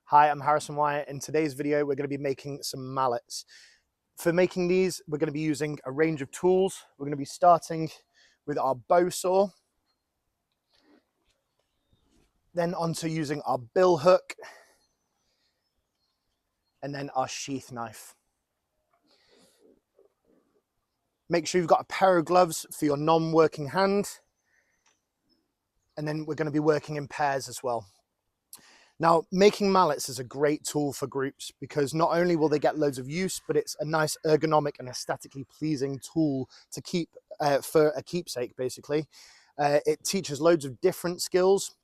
Hi, I'm Harrison Wyatt. In today's video, we're going to be making some mallets. For making these, we're going to be using a range of tools. We're going to be starting with our bow saw, then onto using our bill hook, and then our sheath knife. Make sure you've got a pair of gloves for your non-working hand, and then we're going to be working in pairs as well. Now, making mallets is a great tool for groups because not only will they get loads of use, but it's a nice ergonomic and aesthetically pleasing tool to keep for a keepsake, basically. It teaches loads of different skills,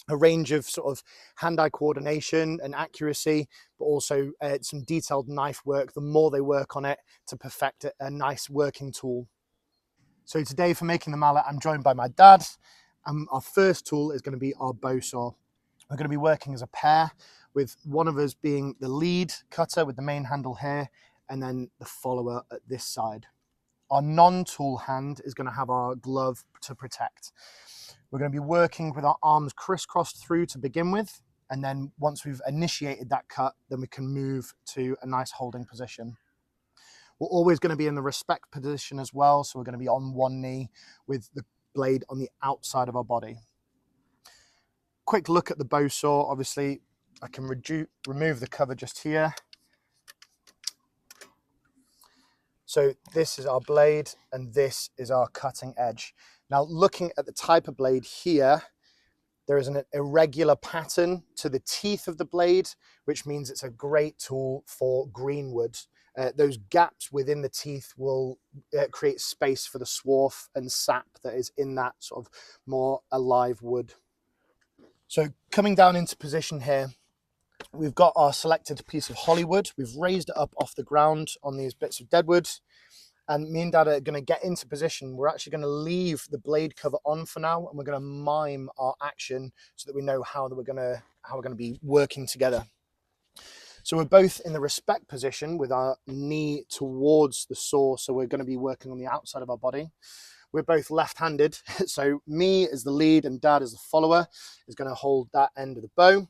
a range of sort of hand-eye coordination and accuracy, but also some detailed knife work, the more they work on it to perfect a nice working tool. So today for making the mallet, I'm joined by my dad. Our first tool is going to be our bow saw. We're going to be working as a pair, with one of us being the lead cutter with the main handle here, and then the follower at this side. Our non-tool hand is going to have our glove to protect. We're going to be working with our arms crisscrossed through to begin with, and then once we've initiated that cut, then we can move to a nice holding position. We're always going to be in the respect position as well, so we're going to be on one knee with the blade on the outside of our body. Quick look at the bow saw. Obviously, I can remove the cover just here. So this is our blade and this is our cutting edge. Now, looking at the type of blade here, there is an irregular pattern to the teeth of the blade, which means it's a great tool for green wood. Those gaps within the teeth will create space for the swarf and sap that is in that sort of more alive wood. So coming down into position here, we've got our selected piece of hollywood. We've raised it up off the ground on these bits of deadwood, and me and Dad are going to get into position. We're actually going to leave the blade cover on for now, and we're going to mime our action so that we know how we're going to be working together. So we're both in the respect position with our knee towards the saw, so we're going to be working on the outside of our body. We're both left-handed, so me as the lead and Dad as the follower is going to hold that end of the bow.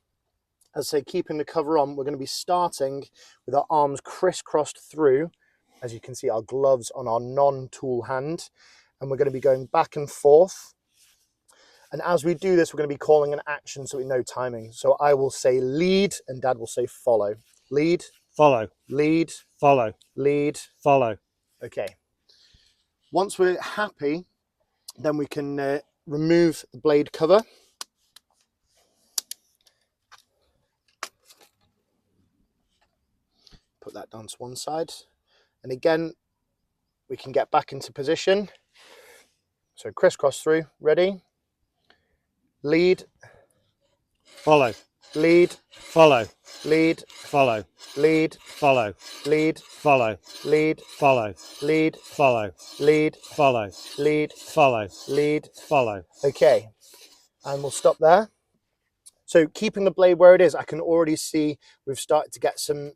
As I say, keeping the cover on, we're going to be starting with our arms crisscrossed through. As you can see, our gloves on our non-tool hand, and we're going to be going back and forth. And as we do this, we're going to be calling an action so we know timing. So I will say lead and Dad will say follow. Lead, follow, lead, follow, lead, follow. Okay. Once we're happy, then we can remove the blade cover. Put that down to one side. And again, we can get back into position. So crisscross through, ready? Lead, follow, lead, follow, lead, follow, lead, follow, lead, follow, lead, follow, lead, follow, lead, follow, lead, follow, lead. follow. Okay, and we'll stop there. So keeping the blade where it is, I can already see we've started to get some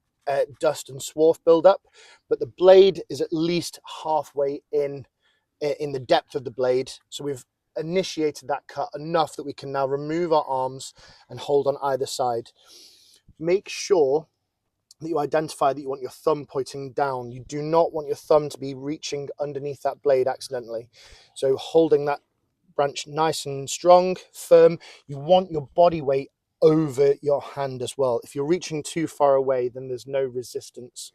dust and swarf build up, but the blade is at least halfway in the depth of the blade. So we've initiated that cut enough that we can now remove our arms and hold on either side. Make sure that you identify that you want your thumb pointing down. You do not want your thumb to be reaching underneath that blade accidentally. So holding that branch nice and strong, firm. You want your body weight over your hand as well. If you're reaching too far away, then there's no resistance.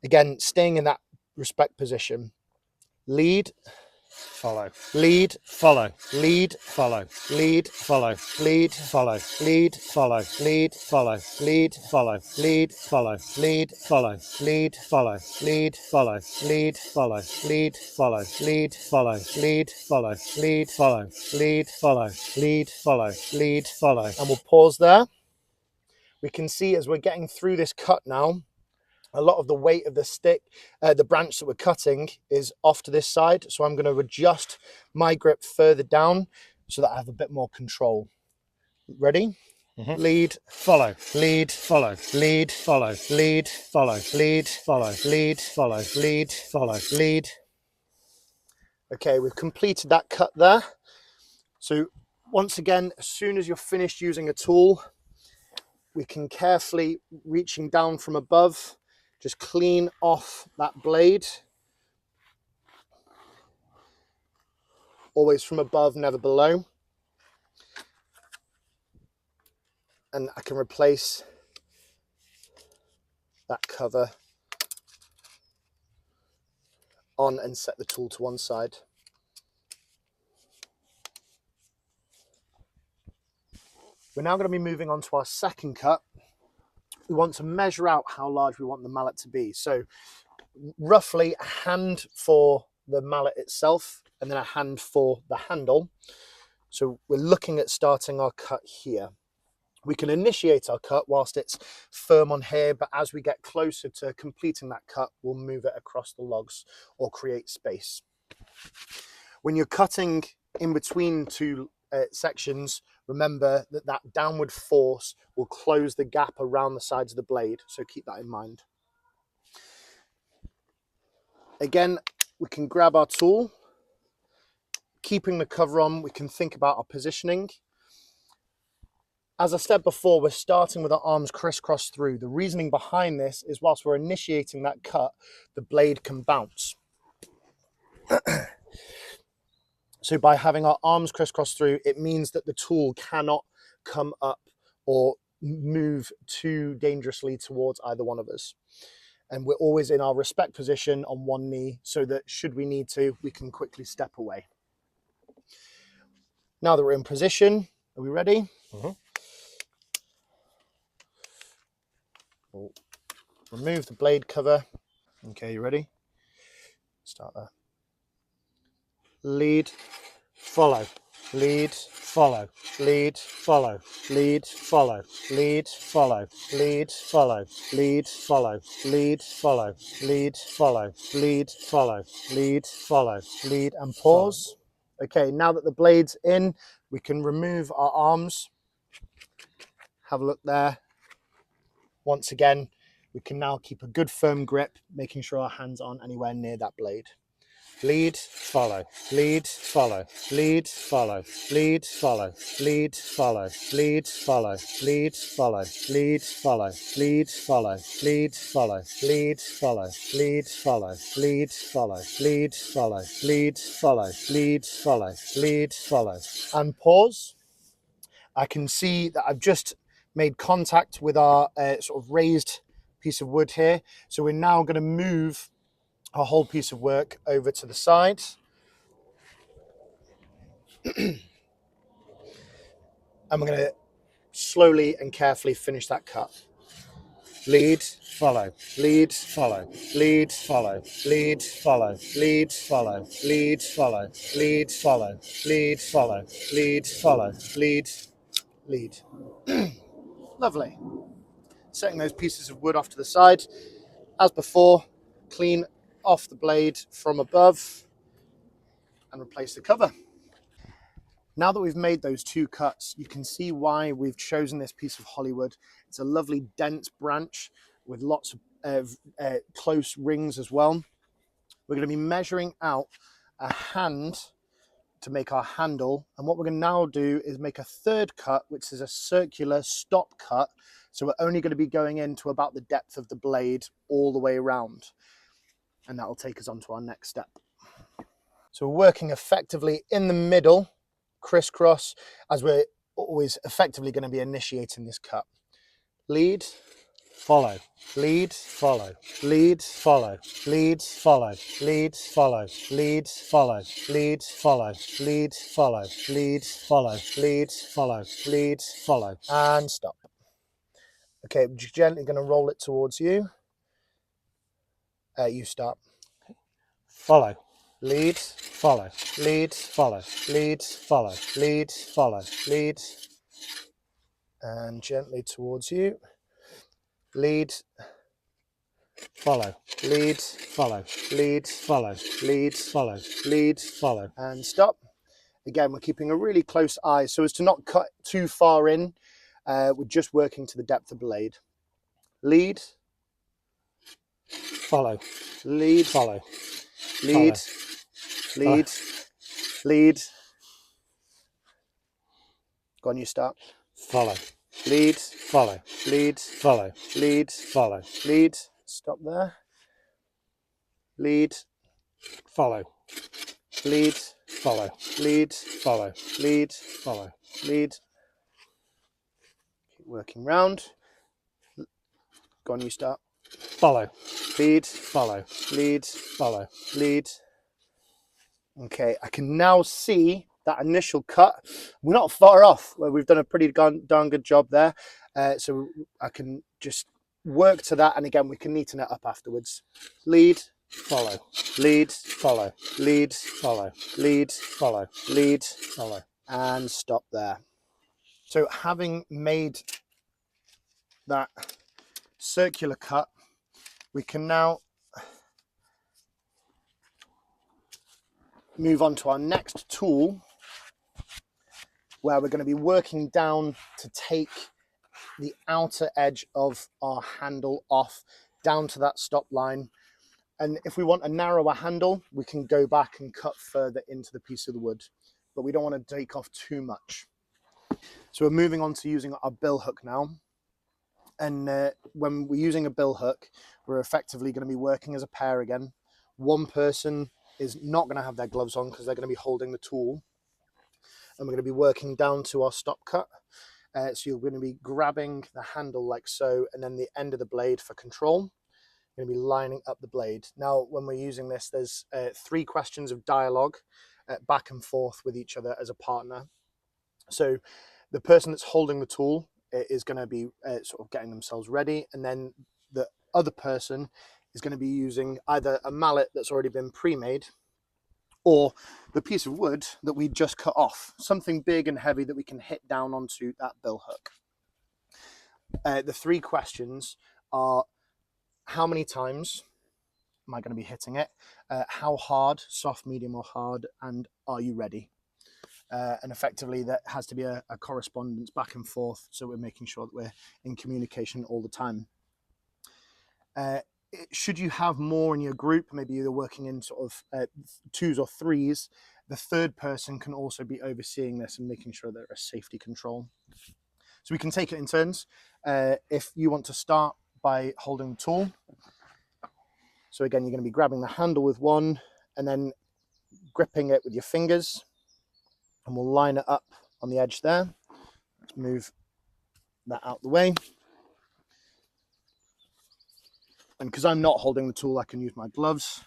Again, staying in that respect position. Lead, follow, lead, follow, lead, follow, lead, follow, lead, follow, lead, follow, lead, follow, lead, follow, lead, follow, lead, follow, lead, follow, lead, follow, lead, follow, lead, follow, lead, follow, lead, follow, lead, follow, lead, follow, lead, follow, lead, follow. and we'll pause there. We can see as we're getting through this cut now, a lot of the weight of the stick, the branch that we're cutting is off to this side. So I'm going to adjust my grip further down so that I have a bit more control. Ready? Lead, follow, lead, follow, lead, follow, lead, follow, lead, follow, lead, follow, lead, follow. lead. Okay, we've completed that cut there. So once again, as soon as you're finished using a tool, we can carefully, reaching down from above, just clean off that blade. Always from above, never below. And I can replace that cover on and set the tool to one side. We're now going to be moving on to our second cut. We want to measure out how large we want the mallet to be. So roughly a hand for the mallet itself and then a hand for the handle. So we're looking at starting our cut here. We can initiate our cut whilst it's firm on here, but as we get closer to completing that cut, we'll move it across the logs or create space. When you're cutting in between two sections, remember that that downward force will close the gap around the sides of the blade, so keep that in mind. Again, we can grab our tool. Keeping the cover on, we can think about our positioning. As I said before, we're starting with our arms crisscross through. The reasoning behind this is whilst we're initiating that cut, the blade can bounce. So by having our arms crisscross through, it means that the tool cannot come up or move too dangerously towards either one of us. And we're always in our respect position on one knee so that should we need to, we can quickly step away. Now that we're in position, are we ready? We'll remove the blade cover. Okay, you ready? Start there. Lead, Follow. lead, Follow. lead, Follow. lead, Follow. lead, Follow. lead, Follow. lead, Follow. lead, Follow. lead, Follow. lead, Follow. lead, Follow. lead, and pause. Okay, now that the blade's in, we can remove our arms. Have a look there. Once again, we can now keep a good firm grip, making sure our hands aren't anywhere near that blade. Lead, Follow. lead, Follow. lead, Follow. lead, Follow. lead, Follow. lead, Follow. lead, Follow. lead, Follow. lead, Follow. lead, Follow. lead, Follow. lead, Follow. lead, Follow. lead, Follow. lead, Follow. lead, Follow. lead, Follow. and pause. I can see that I've just made contact with our sort of raised piece of wood here. So we're now going to move our whole piece of work over to the side. And we're going to slowly and carefully finish that cut. Lead, Follow. lead, Follow. lead, Follow. lead, Follow. lead, Follow. lead, Follow. lead, Follow. lead, Follow. lead, Follow. lead, lead. Lovely. Setting those pieces of wood off to the side. As before, clean off the blade from above and replace the cover. Now that we've made those two cuts, you can see why we've chosen this piece of Hollywood. It's a lovely dense branch with lots of close rings as well. We're going to be measuring out a hand to make our handle. And what we're going to now do is make a third cut, which is a circular stop cut. So we're only going to be going into about the depth of the blade all the way around. And that will take us on to our next step. So we're working effectively in the middle, crisscross, as we're always effectively going to be initiating this cut. Lead, Follow. lead, Follow. lead, Follow. lead, Follow. lead, Follow. lead, Follow. lead, Follow. lead, Follow. lead, Follow. lead, Follow. lead, Follow. and stop. Okay, we're just gently going to roll it towards you. You start. Follow. Lead, Follow. lead, Follow. lead, Follow. lead, Follow. lead, and gently towards you. Lead, Follow. lead, Follow. lead, Follow. lead, Follow. lead, Follow. and stop. Again, we're keeping a really close eye so as to not cut too far in. We're just working to the depth of the blade. Lead, Follow. lead, Follow. lead, lead, lead. Go on, you start. Follow. lead, follow, lead, follow, lead, follow, lead, stop there, lead, follow, lead, follow, lead, follow, lead, follow, lead. Keep working round. Go on, you start. follow, Lead, follow, lead, follow. lead. Okay, I can now see that initial cut. We're not far off. Well, we've done a pretty darn good job there. So I can just work to that, and again, we can neaten it up afterwards. Lead, Follow, lead, follow, lead, follow, lead, follow, lead, follow. and stop there. So having made that circular cut, we can now move on to our next tool, where we're going to be working down to take the outer edge of our handle off down to that stop line. And if we want a narrower handle, we can go back and cut further into the piece of the wood, but we don't want to take off too much. So we're moving on to using our bill hook now. And when we're using a bill hook, we're effectively going to be working as a pair again. One person is not going to have their gloves on because they're going to be holding the tool. And we're going to be working down to our stop cut. So you're going to be grabbing the handle like so, and then the end of the blade for control. You're going to be lining up the blade. Now, when we're using this, there's 3 questions of dialogue back and forth with each other as a partner. So the person that's holding the tool is going to be sort of getting themselves ready, and then the other person is going to be using either a mallet that's already been pre-made, or the piece of wood that we just cut off, something big and heavy that we can hit down onto that bill hook. The 3 questions are: how many times am I going to be hitting it? How hard, soft, medium, or hard? And are you ready? And effectively, that has to be a correspondence back and forth, so we're making sure that we're in communication all the time. Should you have more in your group, maybe you're working in sort of 2s or 3s, the third person can also be overseeing this and making sure there's a safety control. So we can take it in turns. If you want to start by holding the tool, so again, you're going to be grabbing the handle with one and then gripping it with your fingers, and we'll line it up on the edge there. Let's move that out the way. And because I'm not holding the tool, I can use my gloves.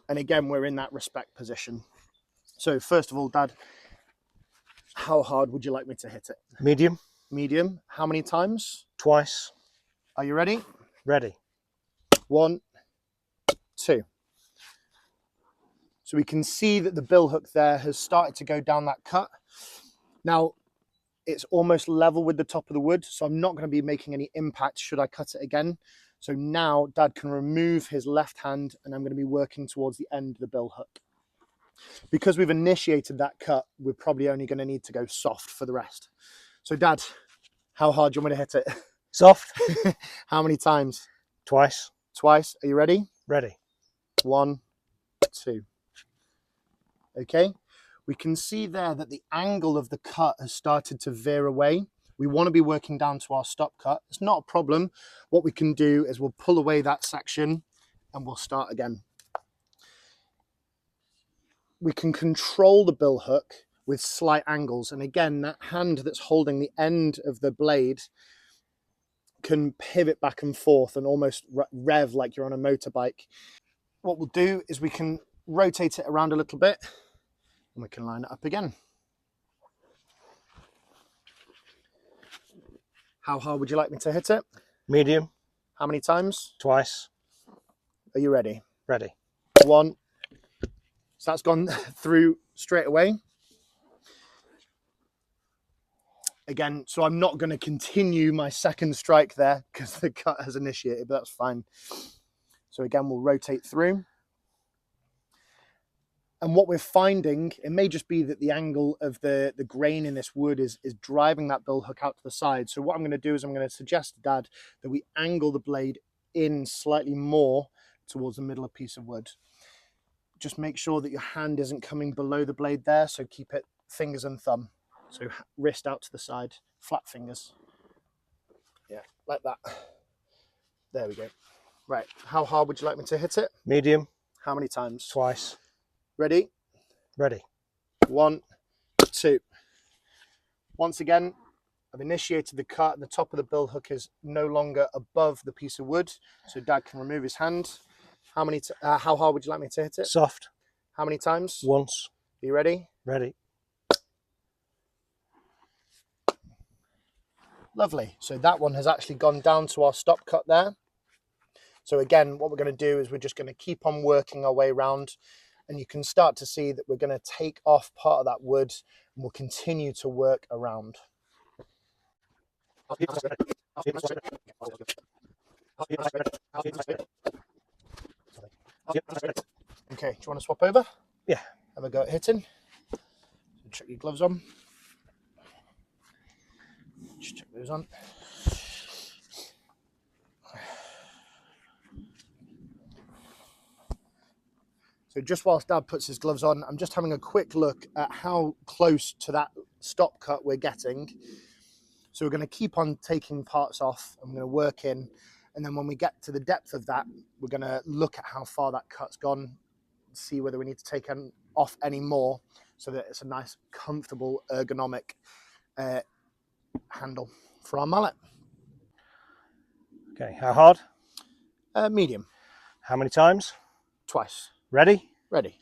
And again, we're in that respect position. So first of all, Dad, how hard would you like me to hit it? Medium, Medium. How many times? twice, Are you ready? ready. 1, 2. So we can see that the bill hook there has started to go down that cut. Now, it's almost level with the top of the wood, so I'm not going to be making any impact should I cut it again. So now Dad can remove his left hand, and I'm going to be working towards the end of the bill hook. Because we've initiated that cut, we're probably only going to need to go soft for the rest. So Dad, how hard do you want me to hit it? Soft, How many times? twice, Twice. Are you ready? ready. 1, 2. Okay. We can see there that the angle of the cut has started to veer away. We want to be working down to our stop cut. It's not a problem. What we can do is we'll pull away that section and we'll start again. We can control the bill hook with slight angles. And again, that hand that's holding the end of the blade can pivot back and forth and almost rev like you're on a motorbike. What we'll do is we can rotate it around a little bit and we can line it up again. How hard would you like me to hit it? Medium, How many times? twice, Are you ready? ready. 1. So that's gone through straight away. Again, so I'm not going to continue my second strike there because the cut has initiated, but that's fine. So again, we'll rotate through. And what we're finding, it may just be that the angle of the grain in this wood is driving that bill hook out to the side. So what I'm going to do is I'm going to suggest to Dad that we angle the blade in slightly more towards the middle of the piece of wood. Just make sure that your hand isn't coming below the blade there, so keep it fingers and thumb. So wrist out to the side, flat fingers. Yeah, like that. There we go. Right, how hard would you like me to hit it? Medium. How many times? Twice. Ready? Ready. 1, 2. Once again, I've initiated the cut, and the top of the bill hook is no longer above the piece of wood, so Dad can remove his hand. How hard would you like me to hit it? Soft. How many times? Once. Are you ready? Ready. Lovely. So that one has actually gone down to our stop cut there. So again, what we're going to do is we're just going to keep on working our way around, and you can start to see that we're going to take off part of that wood and we'll continue to work around. Okay, do you want to swap over? Yeah. Have a go at hitting. So check your gloves on. Just check those on. So just whilst Dad puts his gloves on, I'm just having a quick look at how close to that stop cut we're getting. So we're going to keep on taking parts off. I'm going to work in. And then when we get to the depth of that, we're going to look at how far that cut's gone, see whether we need to take off any more so that it's a nice, comfortable, ergonomic handle for our mallet. Okay, how hard? Medium. How many times? Twice. Ready? Ready.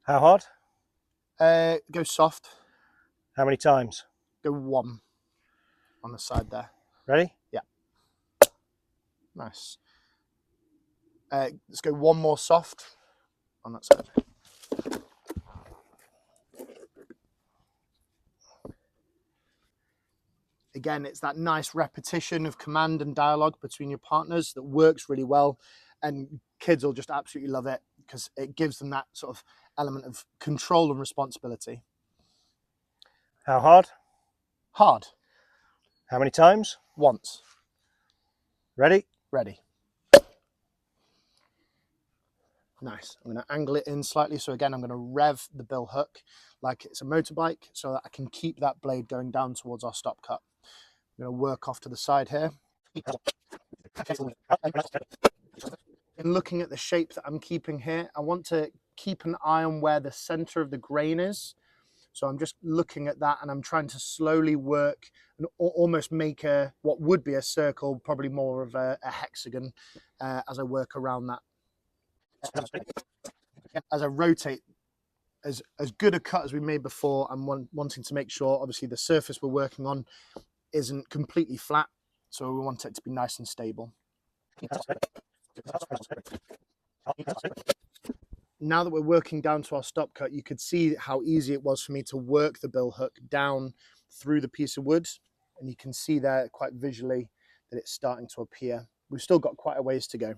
How hard? Go soft. How many times? Go 1 on the side there. Ready? Yeah. Nice. Let's go 1 more soft on that side. Again, it's that nice repetition of command and dialogue between your partners that works really well, and kids will just absolutely love it because it gives them that sort of element of control and responsibility. How hard? Hard. How many times? Once. Ready? Ready. Nice. I'm going to angle it in slightly. So again, I'm going to rev the bill hook like it's a motorbike so that I can keep that blade going down towards our stop cut. I'm going to work off to the side here. In looking at the shape that I'm keeping here, I want to keep an eye on where the center of the grain is. So I'm just looking at that and I'm trying to slowly work and almost make what would be a circle, probably more of a hexagon as I work around that. As I rotate, as good a cut as we made before, I'm wanting to make sure, obviously, the surface we're working on isn't completely flat, so we want it to be nice and stable. Now that we're working down to our stop cut, you could see how easy it was for me to work the bill hook down through the piece of wood, and you can see there quite visually that it's starting to appear. We've still got quite a ways to go.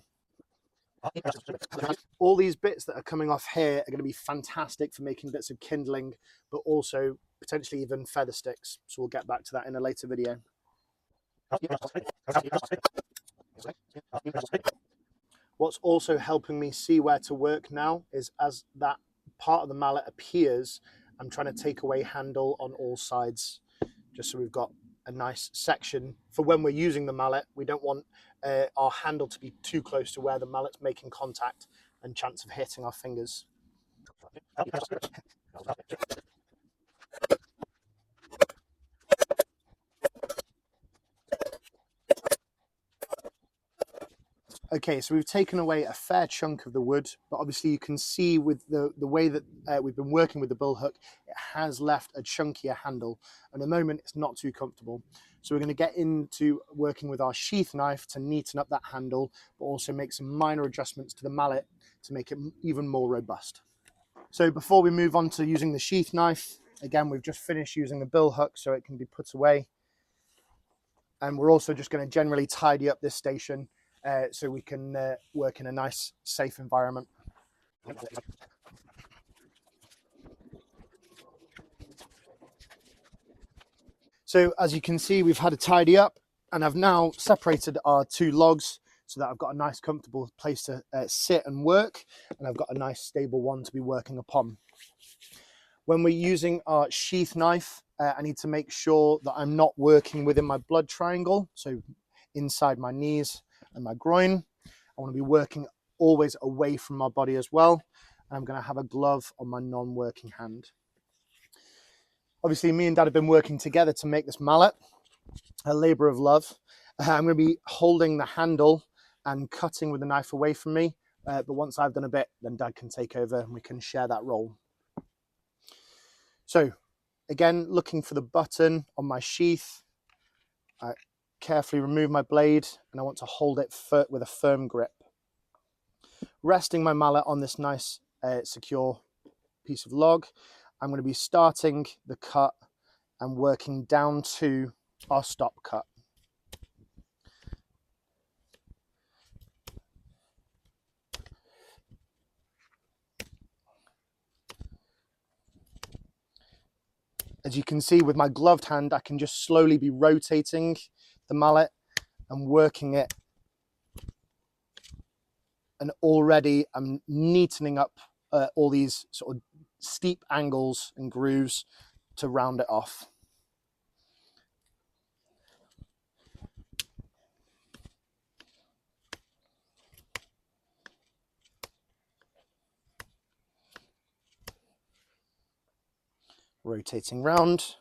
All these bits that are coming off here are going to be fantastic for making bits of kindling, but also potentially even feather sticks. So we'll get back to that in a later video. What's also helping me see where to work now is as that part of the mallet appears, I'm trying to take away handle on all sides, just so we've got a nice section for when we're using the mallet. We don't want our handle to be too close to where the mallet's making contact and chance of hitting our fingers. Okay, so we've taken away a fair chunk of the wood, but obviously you can see with the way that we've been working with the bill hook, it has left a chunkier handle. And at the moment, it's not too comfortable. So we're going to get into working with our sheath knife to neaten up that handle, but also make some minor adjustments to the mallet to make it even more robust. So before we move on to using the sheath knife, again, we've just finished using the bill hook so it can be put away. And we're also just going to generally tidy up this station so we can work in a nice, safe environment. So as you can see, we've had a tidy up and I've now separated our 2 logs so that I've got a nice comfortable place to sit and work, and I've got a nice stable one to be working upon. When we're using our sheath knife, I need to make sure that I'm not working within my blood triangle, so inside my knees and my groin. I want to be working always away from my body as well. And I'm going to have a glove on my non-working hand. Obviously, me and Dad have been working together to make this mallet, a labour of love. I'm going to be holding the handle and cutting with the knife away from me. But once I've done a bit, then Dad can take over and we can share that role. So again, looking for the button on my sheath, I carefully remove my blade and I want to hold it with a firm grip. Resting my mallet on this nice secure piece of log, I'm going to be starting the cut and working down to our stop cut. As you can see with my gloved hand, I can just slowly be rotating the mallet and working it. And already I'm neatening up all these sort of steep angles and grooves to round it off. Rotating round.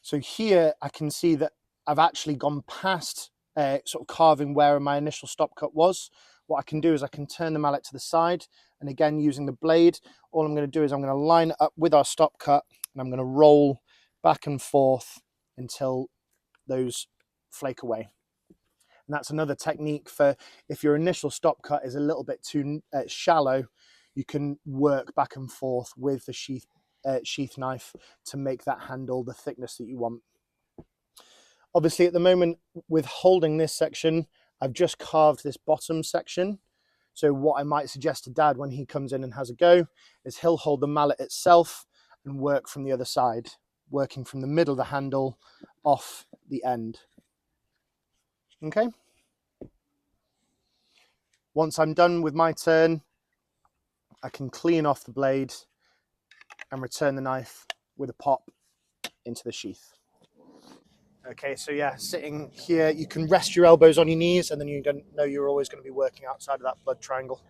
So here I can see that I've actually gone past sort of carving where my initial stop cut was. What I can do is I can turn the mallet to the side, and again using the blade, all I'm going to do is I'm going to line it up with our stop cut and I'm going to roll back and forth until those flake away. And that's another technique for if your initial stop cut is a little bit too shallow, you can work back and forth with the sheath knife to make that handle the thickness that you want. Obviously at the moment with holding this section, I've just carved this bottom section. So what I might suggest to Dad when he comes in and has a go is he'll hold the mallet itself and work from the other side, working from the middle of the handle off the end. Okay. Once I'm done with my turn, I can clean off the blade and return the knife with a pop into the sheath. Okay, so yeah, sitting here, you can rest your elbows on your knees and then you know you're always going to be working outside of that blood triangle.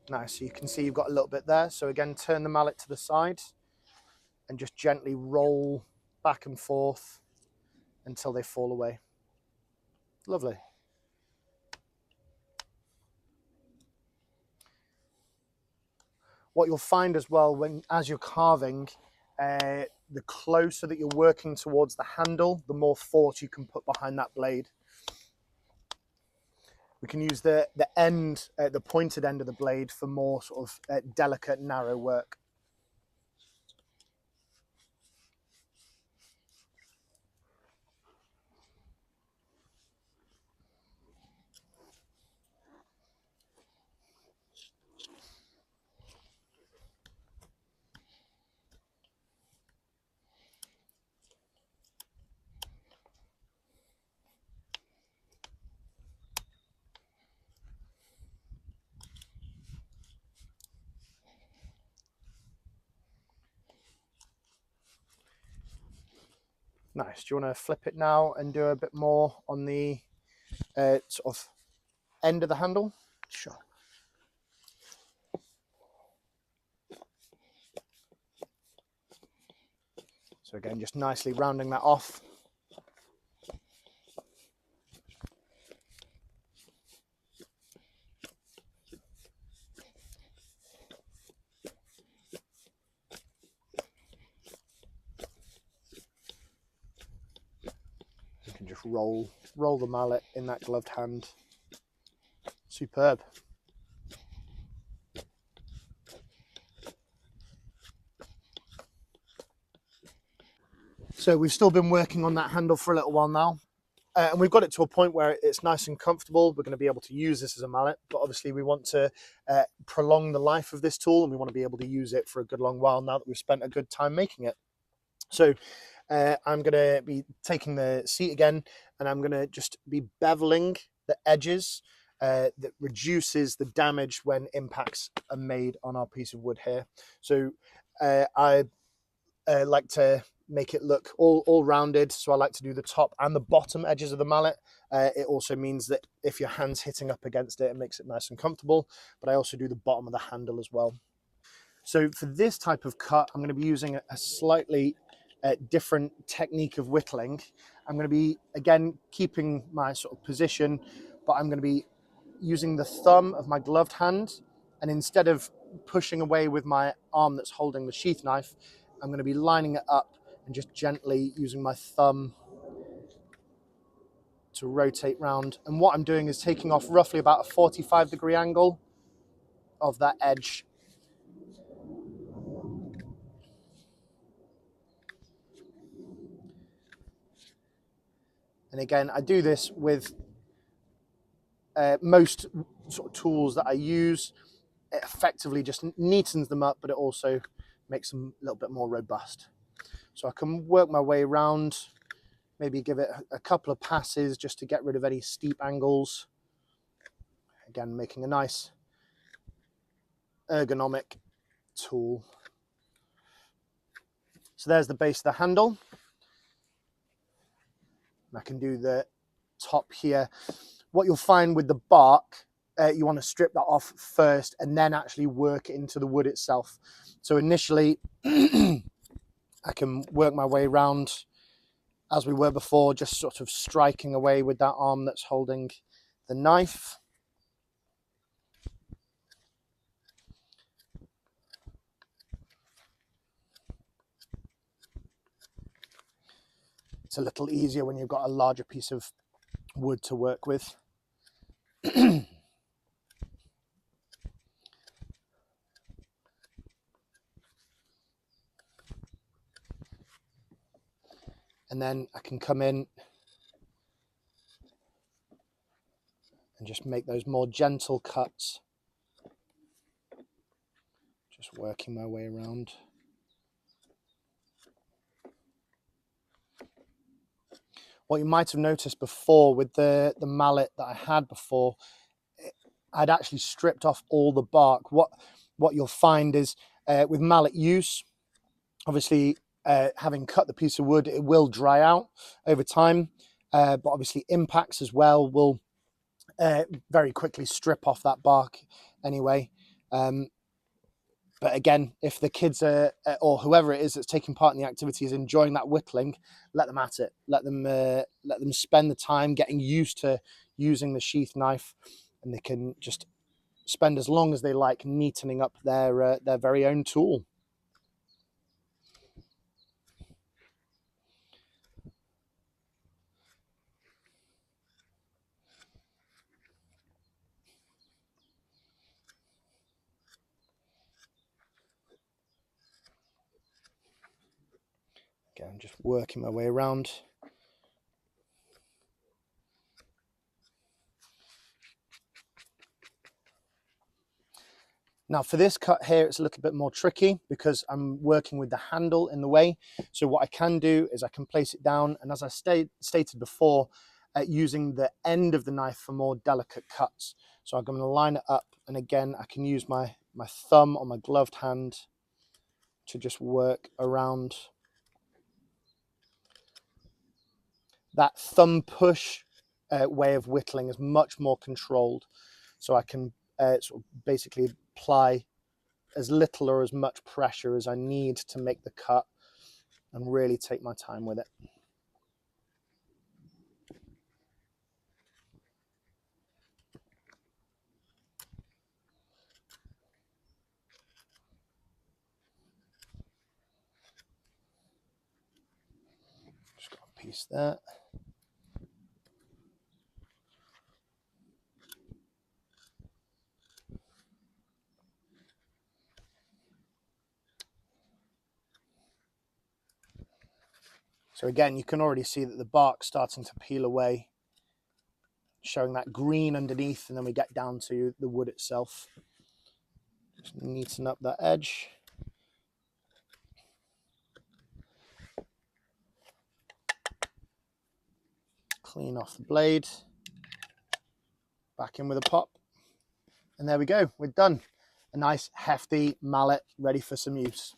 Nice, so you can see you've got a little bit there. So again, turn the mallet to the side and just gently roll back and forth until they fall away. Lovely. What you'll find as well as you're carving, the closer that you're working towards the handle, the more force you can put behind that blade. We can use the end, the pointed end of the blade for more sort of delicate, narrow work. Nice. Do you want to flip it now and do a bit more on the sort of end of the handle? Sure. So again, just nicely rounding that off. You can just roll the mallet in that gloved hand. Superb. So we've still been working on that handle for a little while now. And we've got it to a point where it's nice and comfortable. We're going to be able to use this as a mallet, but obviously we want to prolong the life of this tool, and we want to be able to use it for a good long while now that we've spent a good time making it. So I'm going to be taking the seat again, and I'm going to just be beveling the edges that reduces the damage when impacts are made on our piece of wood here. So I like to make it look all rounded, so I like to do the top and the bottom edges of the mallet. It also means that if your hand's hitting up against it, it makes it nice and comfortable, but I also do the bottom of the handle as well. So for this type of cut, I'm going to be using a slightly different technique of whittling. I'm going to be, again, keeping my sort of position, but I'm going to be using the thumb of my gloved hand, and instead of pushing away with my arm that's holding the sheath knife, I'm going to be lining it up and just gently using my thumb to rotate round. And what I'm doing is taking off roughly about a 45-degree angle of that edge. And again, I do this with most sort of tools that I use. It effectively just neatens them up, but it also makes them a little bit more robust. So I can work my way around, maybe give it a couple of passes just to get rid of any steep angles. Again, making a nice ergonomic tool. So there's the base of the handle. I can do the top here. What you'll find with the bark, you want to strip that off first and then actually work it into the wood itself. So initially, I can work my way around as we were before, just sort of striking away with that arm that's holding the knife. It's a little easier when you've got a larger piece of wood to work with. And then I can come in and just make those more gentle cuts. Just working my way around. What you might have noticed before with the mallet that I had before, I'd actually stripped off all the bark. What you'll find is with mallet use, obviously having cut the piece of wood, it will dry out over time, but obviously impacts as well will very quickly strip off that bark anyway. But again, if the kids are, or whoever it is that's taking part in the activity is enjoying that whittling, let them at it. Let them spend the time getting used to using the sheath knife, and they can just spend as long as they like neatening up their very own tool. Again, I'm just working my way around. Now for this cut here, it's a little bit more tricky because I'm working with the handle in the way. So what I can do is I can place it down, and as I stated before, using the end of the knife for more delicate cuts. So I'm going to line it up, and again, I can use my thumb on my gloved hand to just work around. That thumb push way of whittling is much more controlled. So I can sort of basically apply as little or as much pressure as I need to make the cut and really take my time with it. Just got a piece there. So again, you can already see that the bark's starting to peel away, showing that green underneath, and then we get down to the wood itself. Just neaten up that edge. Clean off the blade. Back in with a pop. And there we go, we're done. A nice hefty mallet ready for some use.